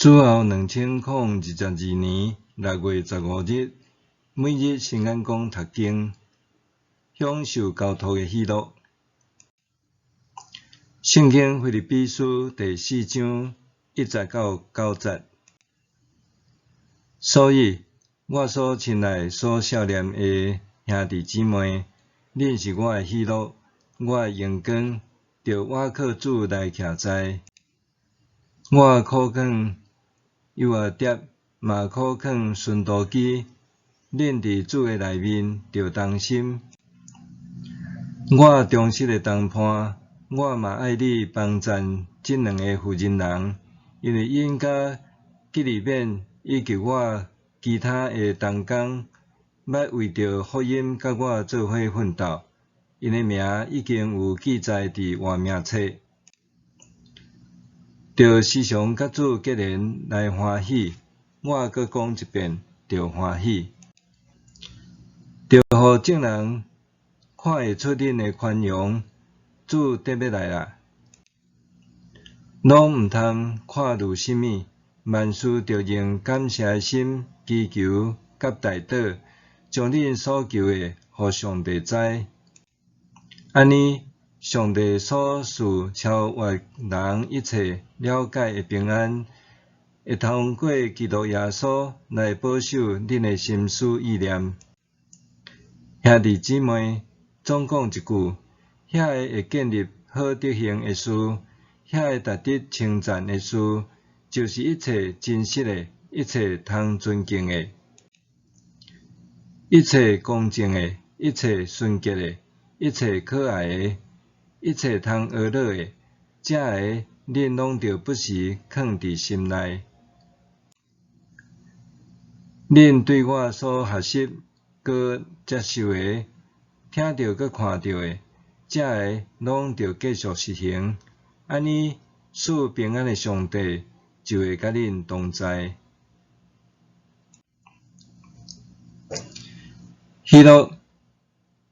主后2022年6月15日，每日圣安宫读经，享受交托的喜乐。圣经腓立比书第4章1节到9节。所以，我所亲爱、所少年的兄弟姊妹，恁是我的喜乐，我的荣光，着我靠主来徛在。我的苦劝，又碟嘛苦劝顺道机，恁伫主的内面着同心。我忠实的同伴，我嘛爱你帮赞即两个妇人人，因为因甲基利勉以及我其他的同工，捌为着福音甲我做伙奋斗，因的名已经有记载伫活命册。着时常甲主结连来欢喜，我搁讲一遍，着欢喜。着互众人看会出恁的宽容，主得要来啦。拢毋通看如什么，万事着用感谢的心祈求甲代祷，将恁所求的互上帝知。安尼，上帝所赐超越人一切了解的平安，会通过基督耶稣来保守恁的心思意念。兄弟姊妹，总讲一句，遐个会建立好德行的事，遐个值得称赞的事，就是一切真实的，一切通尊敬的，一切公正的，一切纯洁的，一切可爱的，一切通学乐的，这个恁拢着不时放伫心内。恁对我所学习、搁接受的、听到搁看到的，这个拢着继续实行。安尼，赐平安的上帝就会甲恁同在。喜乐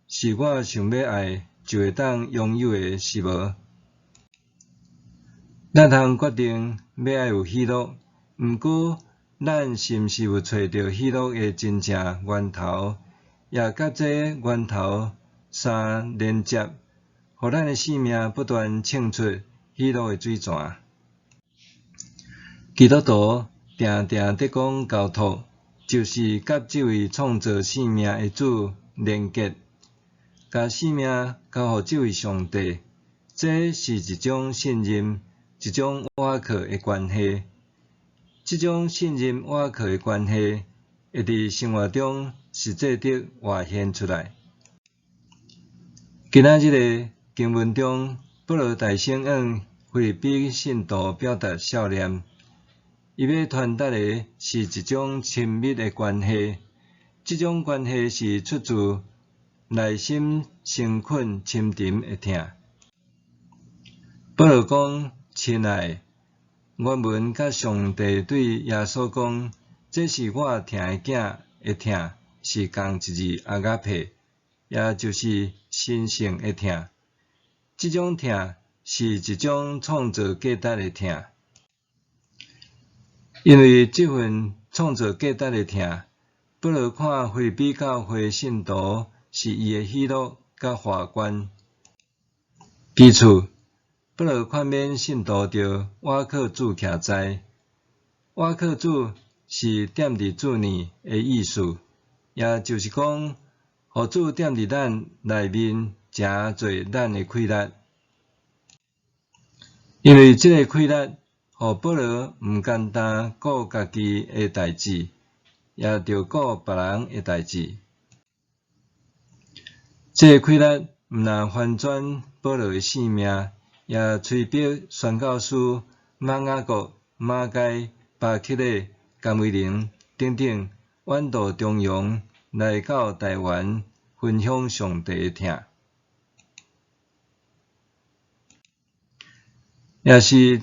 是我想要爱就会当拥有的，是无？咱通决定要爱有喜乐，毋过咱是毋是有找到喜乐的真正源头，也甲这源头相连接，互咱的生命不断庆出喜乐的水泉。基督徒定定在讲交托，就是甲这位创造生命的主连结，甲生命交互这位上帝，这是一种信任，一种倚靠的关系。这种信任倚靠的关系，会伫生活中实际地活现出来。今仔日的经文中，保罗大声向腓立比信徒表达孝念，伊要传达的是一种亲密的关系。这种关系是出自内心深困深沉的疼。保罗讲：“亲爱，原文甲上帝对耶稣讲，这是我疼的囝的疼，是同一字阿嘎佩，也就是神圣的疼。这种疼是一种创造价值的疼，因为这份创造价值的疼，保罗看腓立比教会信徒是伊的喜乐甲华冠。其次，保罗劝勉信徒着倚靠主徛在，倚靠主是踮伫主呢的意思，也就是讲，互主踮伫咱内面，诚做咱的气力。因为这个气力，互保罗毋简单顾家己的代志，也着顾别人的代志。这个气力毋但翻转保罗的性命，也催逼宣教师马雅各、马该、巴克勒、甘维宁等等远渡中洋来到台湾，分享上帝的疼。也是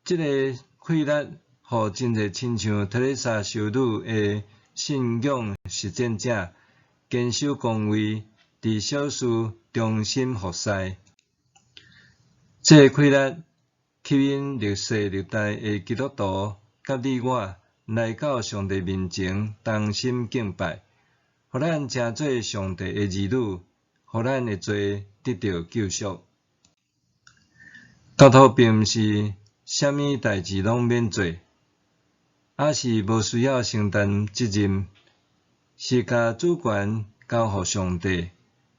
这个气力，互真侪亲像特蕾莎修女的信仰实践者，坚守岗位，伫小事忠心服侍。这个气力吸引历世历代的基督徒甲你我来到上帝面前，同心敬拜，互咱成做上帝的儿女，互咱的罪得到救赎。交托并毋是啥物代志拢免做，也是无需要承担责任，是甲主权交互上帝，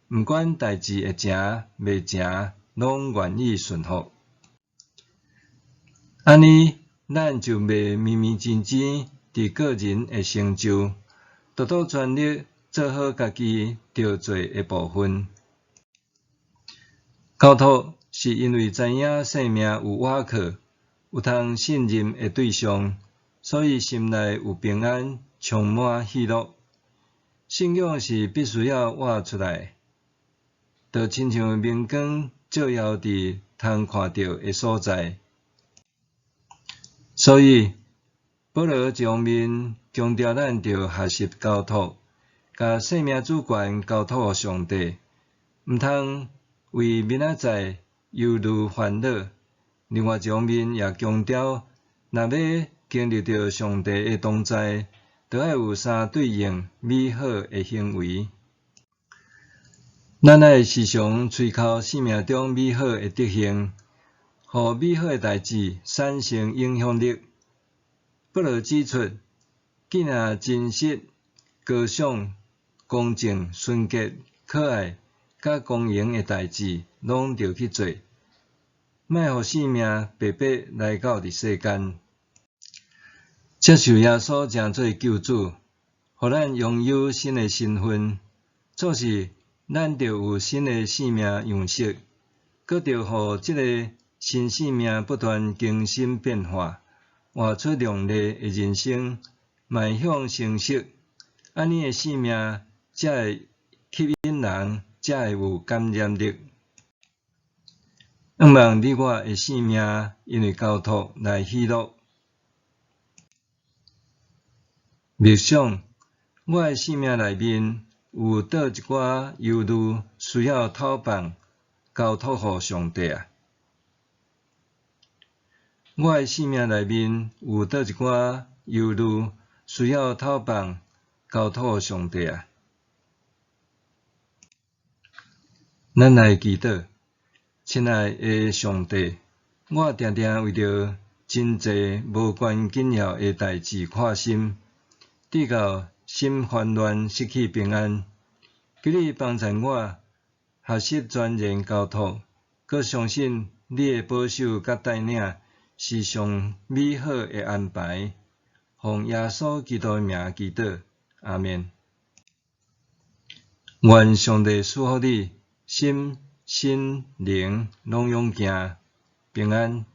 毋管代志会成袂成，拢愿意顺服。安尼，咱就袂迷迷真真伫个人的成就，独独全力做好家己着做的部分。交托是因为知影生命有倚靠，有通信任的对象，所以心内有平安，充满喜乐。信仰是必须要活出来，就亲像明光照耀伫通看到的所在。所以，保罗一方面强调咱着学习交托，甲生命主权交托互上帝，毋通为明仔载忧虑烦恼；另外一方面也强调，若要经历到上帝的同在，就要有相对应美好的行为。咱爱时常吹口生命中美好的德行，互美好的代志产生影响力。保罗指出，既然真实、高尚、公正、纯洁、可爱、甲公营的代志，拢着去做，莫互生命白白来到伫世间。接受耶稣成做救主，互咱拥有新的身份，做是咱着有新的生命样式，搁着互即个新生命不断更新变化，活出亮丽的人生，迈向成熟。安尼的生命才会吸引人，才会有感染力。盼望你我的生命因为交托来喜乐。默想，我的生命内面有倒一寡忧虑需要透放，交托互上帝啊？我的生命内面有倒一寡忧虑需要透放，交托互上帝啊？咱来祈祷，亲爱的上帝，我常常为着真济无关紧要的代志看心，直到心烦乱，失去平安。求你帮助我学习全然交托，搁相信你的保守甲带领是上美好的安排。奉耶稣基督的名祈祷，阿们。愿上帝赐福你，心、身、灵拢勇行，平安。